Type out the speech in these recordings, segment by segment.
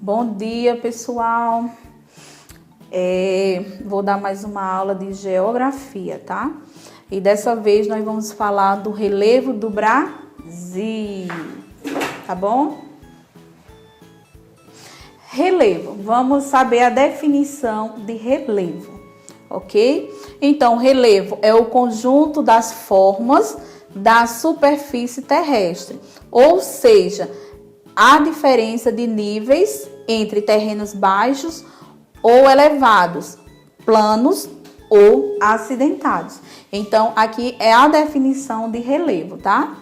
Bom dia, pessoal. Vou dar mais uma aula de geografia, tá? E dessa vez nós vamos falar do relevo do Brasil, tá bom? Relevo, vamos saber a definição de relevo, ok? Então, relevo é o conjunto das formas da superfície terrestre, ou seja, a diferença de níveis entre terrenos baixos ou elevados, planos ou acidentados. Então, aqui é a definição de relevo, tá?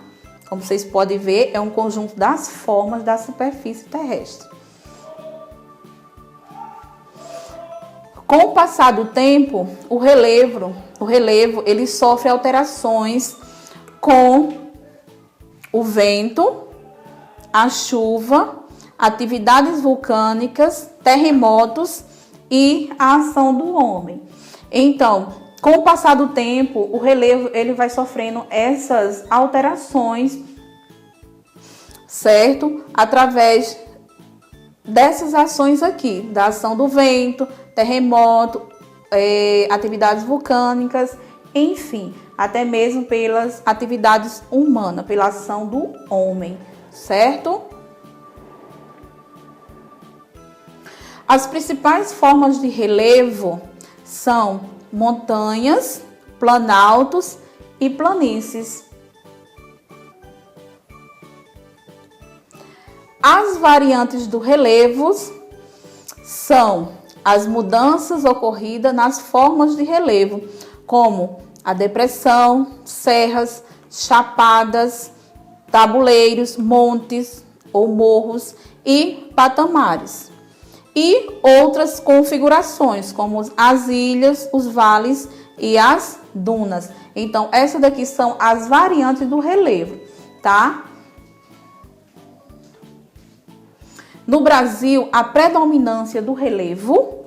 Como vocês podem ver, é um conjunto das formas da superfície terrestre. Com o passar do tempo, o relevo ele sofre alterações com o vento, a chuva, atividades vulcânicas, terremotos e a ação do homem. Então, com o passar do tempo, o relevo ele vai sofrendo essas alterações, certo? Através dessas ações aqui, da ação do vento, terremoto, atividades vulcânicas, enfim, até mesmo pelas atividades humanas, pela ação do homem, certo? As principais formas de relevo são montanhas, planaltos e planícies. As variantes do relevo são as mudanças ocorridas nas formas de relevo, como a depressão, serras, chapadas, tabuleiros, montes ou morros e patamares. E outras configurações, como as ilhas, os vales e as dunas. Então, essas daqui são as variantes do relevo, tá? No Brasil, a predominância do relevo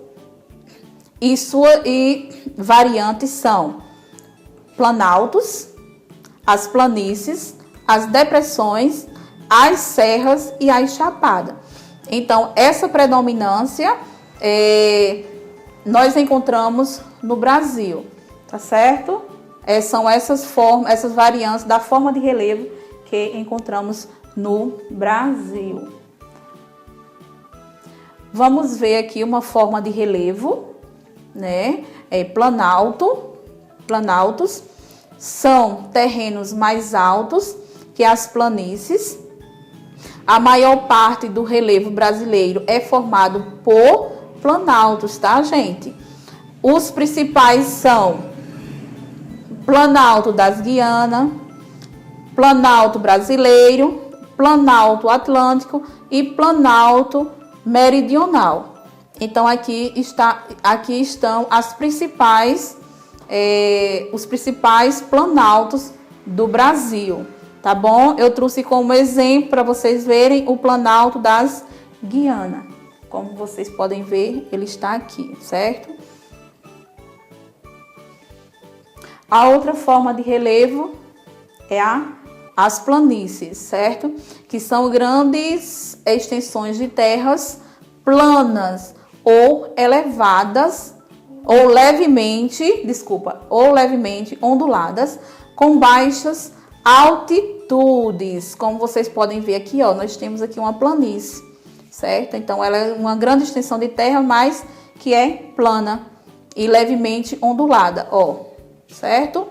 e variantes são planaltos, as planícies, as depressões, as serras e as chapadas. Então, essa predominância nós encontramos no Brasil, tá certo? São essas formas, essas variantes da forma de relevo que encontramos no Brasil. Vamos ver aqui uma forma de relevo, né? Planaltos são terrenos mais altos que as planícies. A maior parte do relevo brasileiro é formado por planaltos, tá, gente? Os principais são Planalto das Guianas, Planalto Brasileiro, Planalto Atlântico e Planalto Meridional. Então, aqui estão os principais planaltos do Brasil. Tá bom? Eu trouxe como exemplo para vocês verem o Planalto das Guianas. Como vocês podem ver, ele está aqui, certo? A outra forma de relevo é as planícies, certo? Que são grandes extensões de terras planas ou elevadas ou levemente onduladas com baixas altitudes. Como vocês podem ver aqui, ó, nós temos aqui uma planície, certo? Então, ela é uma grande extensão de terra, mas que é plana e levemente ondulada, ó, certo?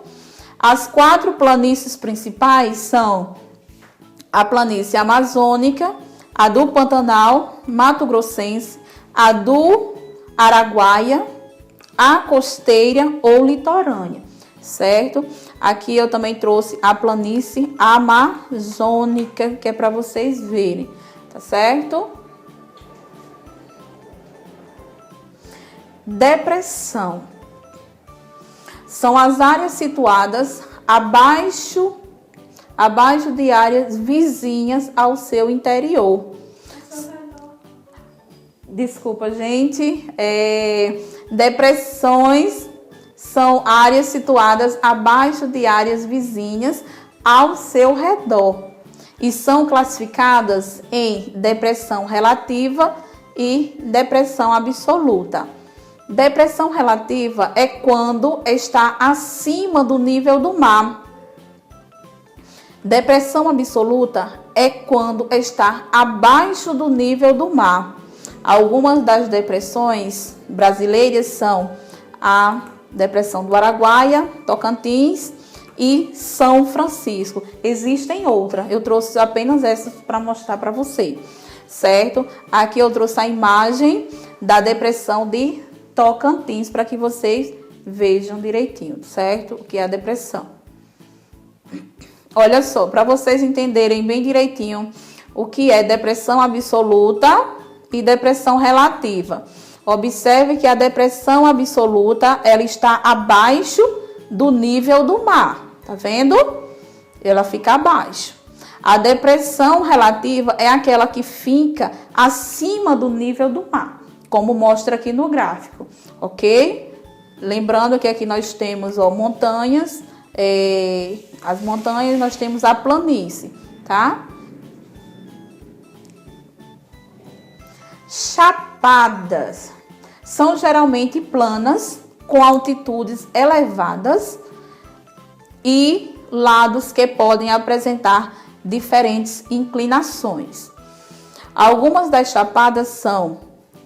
As 4 planícies principais são a planície amazônica, a do Pantanal, Mato Grossense, a do Araguaia, a costeira ou litorânea, certo? Aqui eu também trouxe a planície amazônica, que é para vocês verem, tá certo? Depressão. São as áreas situadas abaixo de áreas vizinhas ao seu interior. Desculpa, gente. Depressões são áreas situadas abaixo de áreas vizinhas ao seu redor e são classificadas em depressão relativa e depressão absoluta. Depressão relativa é quando está acima do nível do mar. Depressão absoluta é quando está abaixo do nível do mar. Algumas das depressões brasileiras são a depressão do Araguaia, Tocantins e São Francisco. Existem outras, eu trouxe apenas essas para mostrar para você, certo? Aqui eu trouxe a imagem da depressão de Tocantins para que vocês vejam direitinho, certo? O que é a depressão. Olha só, para vocês entenderem bem direitinho o que é depressão absoluta e depressão relativa. Observe que a depressão absoluta, ela está abaixo do nível do mar, tá vendo? Ela fica abaixo. A depressão relativa é aquela que fica acima do nível do mar, como mostra aqui no gráfico, ok? Lembrando que aqui nós temos, ó, montanhas, as montanhas, nós temos a planície, tá? Chapadas são geralmente planas, com altitudes elevadas e lados que podem apresentar diferentes inclinações. Algumas das chapadas são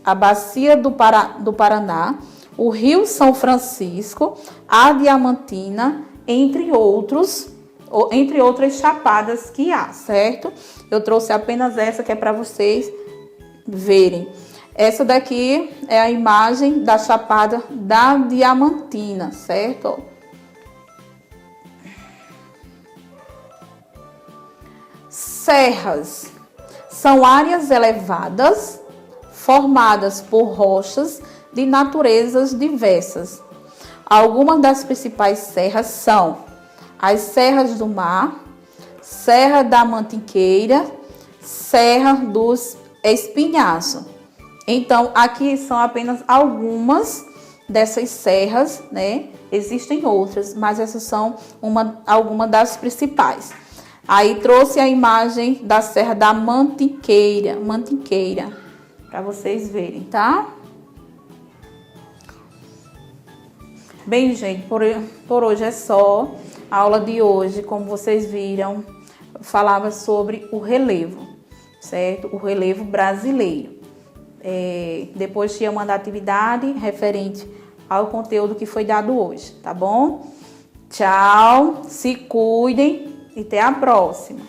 a Bacia do Paraná, o Rio São Francisco, a Diamantina, entre outras chapadas que há, certo? Eu trouxe apenas essa que é para vocês verem. Essa daqui é a imagem da Chapada da Diamantina, certo? Serras são áreas elevadas formadas por rochas de naturezas diversas. Algumas das principais serras são as Serras do Mar, Serra da Mantiqueira, Serra dos Espinhaços. Então, aqui são apenas algumas dessas serras, né? Existem outras, mas essas são algumas das principais. Aí trouxe a imagem da Serra da Mantiqueira, para vocês verem, tá? Bem, gente, por hoje é só. A aula de hoje, como vocês viram, falava sobre o relevo, certo? O relevo brasileiro. Depois tinha uma atividade referente ao conteúdo que foi dado hoje, tá bom? Tchau, se cuidem e até a próxima.